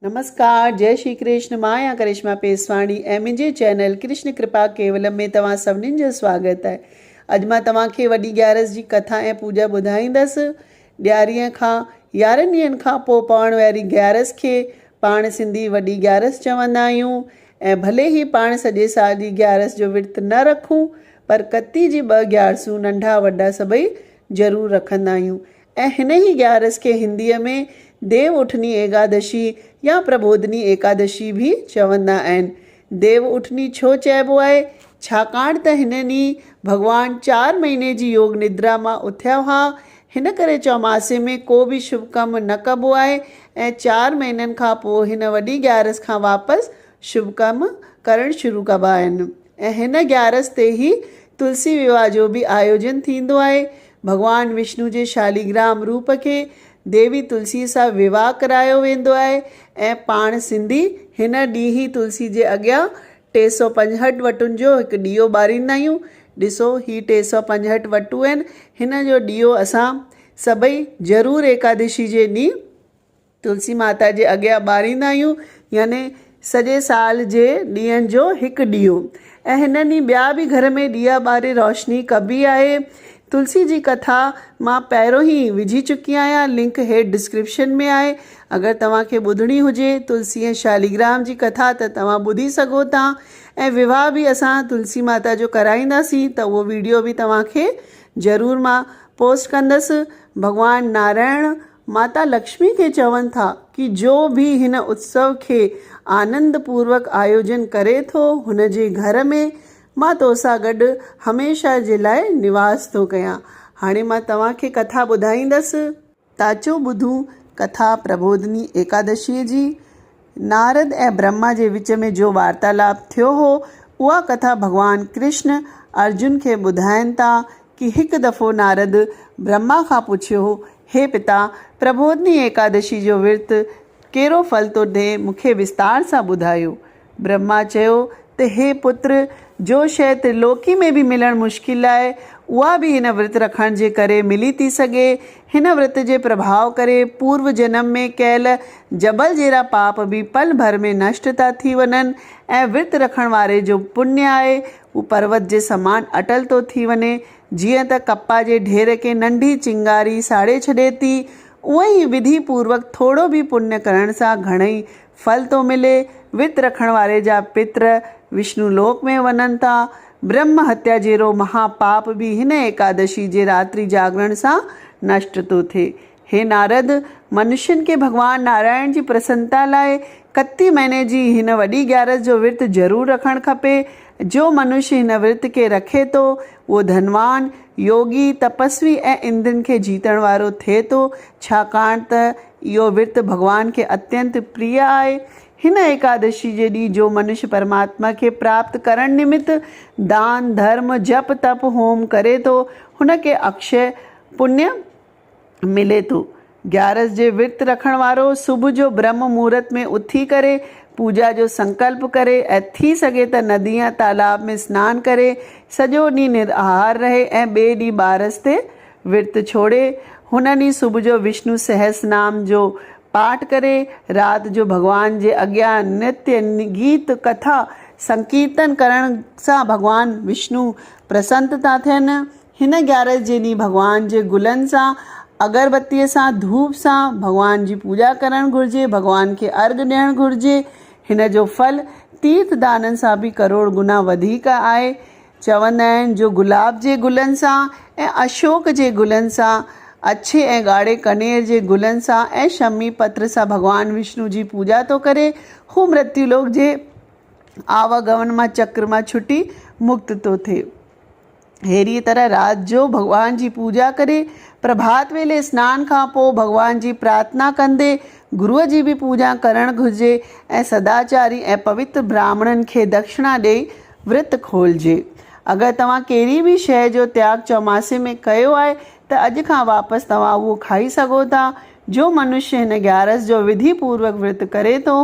नमस्कार, जय श्री कृष्ण। मां आहियां करिश्मा पेसवाणी ऐं मुंहिंजे चैनल कृष्ण कृपा केवलम में तव्हां सभिनीनि जो स्वागत आहे। अॼु मां तव्हांखे वॾी ग्यारस जी कथा ऐं पूजा ॿुधाईंदसि। ॾियारीअ खां 11 ॾींहंनि खां पोइ पवण वारी ग्यारस खे पाण सिंधी वॾी ग्यारस चवंदा आहियूं। ऐं भले ई पाण सॼे साल जी ग्यारस जो विर्तु न रखूं, पर कती जी 2 ग्यारसूं नंढा वॾा सभई ज़रूरु रखंदा आहियूं। ऐं हिन ई ग्यारस खे हिंदीअ में देव उठनी एकादशी या प्रबोधनी एकादशी भी चवंदा आहिनि। देव उठनी छो चइबो आहे? छाकाणि त हिन ॾींहुं भॻवानु 4 महीने जी योग निद्रा मां उथिया हुआ। हिन करे चौमासे में को बि शुभ कमु न कबो आहे ऐं 4 महीननि खां पोइ हिन वॾी ग्यारस खां वापसि शुभ कमु करणु शुरू कबा आहिनि। ऐं हिन ग्यारस ते ई तुलसी विवाह जो बि आयोजन थींदो आहे। भॻवानु विष्णु जे शालीग्राम रूप खे देवी तुलसी सां विवाह करायो वेंदो आहे ऐं पाण सिंधी हिन ॾींहुं ई तुलसी जे अॻियां 365 वटुनि जो हिकु ॾीओ ॿारींदा आहियूं। ॾिसो, ही 365 वटू आहिनि। हिन जो ॾीओ असां सभई ज़रूरु एकादशी जे ॾींहुं तुलसी माता जे अॻियां ॿारींदा आहियूं, यानी सॼे साल जे ॾींहंनि जो हिकु ॾीओ। ऐं हिन ॾींहुं ॿिया बि घर में ॾीया ॿारे रोशनी कबी आहे। तुलसी जी कथा मां पहिरों ई विझी चुकी आहियां, लिंक हेठि डिस्क्रिप्शन में आहे। अगरि तव्हांखे ॿुधणी हुजे तुलसी ऐं शालीग्राम जी कथा त तव्हां ॿुधी सघो था। ऐं विवाह बि असां तुलसी माता जो कराईंदासीं, त उहो वीडियो बि तव्हांखे ज़रूरु मां पोस्ट कंदसि। भॻवानु नारायण माता लक्ष्मी खे चवनि था कि जो बि हिन उत्सव खे आनंद पूर्वक आयोजन करे थो, हुन जे घर में मां तोसां गॾु हमेशह जे लाइ निवास थो कयां। हाणे मां तव्हांखे कथा ॿुधाईंदसि। ताचो ॿुधूं कथा प्रबोधनी एकादशीअ जी। नारद ऐं ब्रह्मा जे विच में जो वार्तालाप थियो हो, उहा कथा भॻवानु कृष्ण अर्जुन खे ॿुधाइनि था कि हिकु दफ़ो नारद ब्रह्मा खां पुछियो हो, हे पिता, प्रबोधनी एकादशी जो विर्तु कहिड़ो फल थो ॾिए, मूंखे विस्तार सां ॿुधायो। ब्रह्मा चयो त हे पुत्र, जो शइ त्रिलोकी में बि मिलणु मुश्किल आहे, उहा बि हिन विर्तु रखण जे करे मिली थी सघे। हिन विर्त जे प्रभाव करे पूर्व जन्म में कयल जबल जहिड़ा पाप बि पल भर में नष्ट था थी वञनि ऐं विर्तु रखण वारे जो पुण्य आहे उहो पर्वत जे समान अटल थो थी वञे। जीअं त कपा जे ढेर खे नंढी चिंगारी साड़े छॾे थी, उअं ई विधि पूर्वक थोरो बि पुण्य करण सां घणेई फल थो मिले। विर्तु रखण वारे जा पित्र विष्णु लोक में वञनि था। ब्रह्म हत्या जहिड़ो महापाप बि हिन एकादशी जे रात्रि जागरण सां नष्ट थो थिए। हे नारद, मनुष्यनि खे भॻवानु नारायण जी प्रसन्नता लाइ कती महीने जी हिन वॾी ग्यारस जो विर्तु ज़रूरु रखणु खपे। जो मनुष्य हिन विर्त खे रखे थो, उहो धनवान, योगी, तपस्वी ऐं इंद्रनि खे जीतण वारो थिए थो, छाकाणि त इहो विर्तु भॻवान खे अत्यंत प्रिय आहे। हिन एकादशी जे ॾींहुं जो मनुष्य परमात्मा खे प्राप्त करण निमित्त दान, धर्म, जप, तप, होम करे थो, हुनखे अक्षय पुण्य मिले थो। ग्यारस जे विर्तु रखण वारो सुबुह जो ब्रह्म मुहूर्त में उथी करे पूजा जो संकल्प करे ऐं थी सघे त नदी या तालाब में सनानु करे सॼो ॾींहुं निराहार रहे ऐं ॿिए ॾींहुं ॿारस ते विर्तु छोड़े। हुन ॾींहुं सुबुह जो विष्णु सहस्रनाम जो पाठ करे, राति जो भॻवान जे अॻियां नृत्य, गीत, कथा, संकीर्तन करण सां भॻवानु विष्णु प्रसन्न था थियनि। हिन ग्यारस जे ॾींहुं भॻवान जे गुलनि सां, अगरबत्तीअ सां, धूप सां भॻवान जी पूजा करणु घुरिजे, भॻवान खे अर्घु ॾियणु घुरिजे। हिन जो फल तीर्थ दाननि सां बि करोड़ गुना वधीक आहे। चवंदा आहिनि, जो गुलाब जे गुलनि सां ऐं अशोक जे गुलनि सां, अछे ऐं ॻाढ़े कनेर जे गुलनि सां ऐं शमी पत्र सां भॻवानु विष्णु जी पूजा थो करे, हू मृत्युलोक जे आवागमन मां चक्र मां छुटी मुक्त थो थिए। अहिड़ी तरह राति जो भॻवान जी पूजा करे प्रभात वेले सनान खां पोइ भॻवान जी प्रार्थना कंदे गुरुअ जी बि पूजा करणु घुरिजे ऐं सदाचारी ऐं पवित्र ब्राह्मणनि खे दक्षिणा ॾेई विर्तु खोलिजे। अगरि तव्हां कहिड़ी बि शइ जो त्याग चौमासे में कयो आहे त अॼु खां वापसि तव्हां उहो खाई सघो था। जो मनुष्य हिन ग्यारस जो विधि पूर्वक विर्तु करे थो,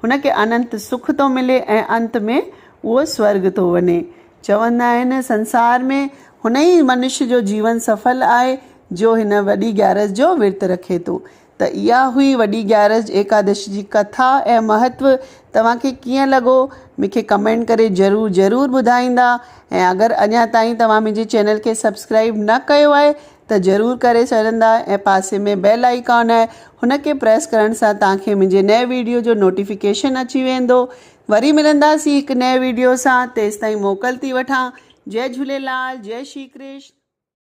हुनखे अनंत सुख थो मिले ऐं अंत में उहो स्वर्ग थो वञे। चवंदा आहिनि, संसार में हुन ई मनुष्य जो जीवन सफल आहे जो हिन वॾी ग्यारस जो विर्तु रखे थो। त इहा हुई वॾी ग्यारस एकादशी जी कथा ऐं महत्व। तव्हांखे कीअं लॻो मूंखे कमेंट करे ज़रूरु ॿुधाईंदा। ऐं अगरि अञा ताईं तव्हां मुंहिंजे चैनल खे सब्सक्राइब न कयो आहे त ज़रूरु करे छॾंदा। ऐं पासे में बेल आइकॉन आहे, हुनखे प्रेस करण सां तव्हांखे मुंहिंजे नए वीडियो जो नोटिफिकेशन अची वेंदो। वरी मिलंदासीं हिकु नए वीडियो सां। तेसिताईं मोकल थी वठां। जय झूलेलाल, जय श्री कृष्ण।